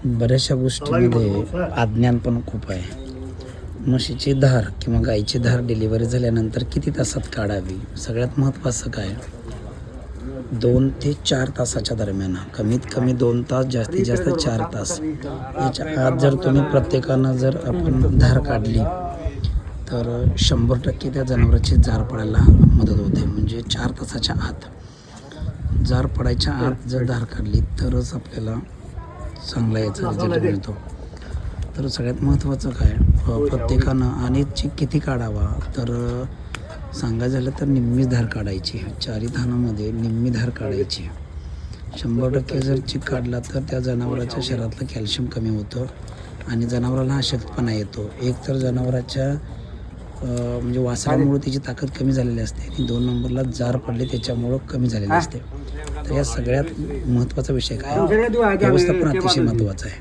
बऱ्याचशा गोष्टींमध्ये अज्ञान पण खूप आहे. म्हशीची धार किंवा गाईची धार डिलिव्हरी झाल्यानंतर किती तासात काढावी? सगळ्यात महत्त्वाचं काय, 2 ते 4 तासाच्या दरम्यान, कमीत कमी 2 तास, जास्तीत जास्त 4 तास याच्या आत जर तुम्ही प्रत्येकानं जर आपण धार काढली तर 100% त्या जनावराची जार पडायला मदत होते. म्हणजे 4 तासाच्या आत जार पडायच्या आत जर धार काढली तरच आपल्याला चांगला याचा रिझल्ट मिळतो. तर सगळ्यात महत्त्वाचं काय, प्रत्येकानं आणि किती काढावा तर सांगायचं झालं तर निम्मी धार काढायची. 4 धानामध्ये निम्मी धार काढायची. 100% जर चिक काढला तर त्या जनावराच्या शरीरातलं कॅल्शियम कमी होतं आणि जनावराला अशक्तपणा येतो. एक तर जनावराच्या म्हणजे वासरामुळे त्याची ताकद कमी झालेली असते आणि 2 नंबरला जार पडले त्याच्यामुळं कमी झालेली असते. तर या सगळ्यात महत्त्वाचा विषय काय, व्यवस्थापन अतिशय महत्त्वाचं आहे.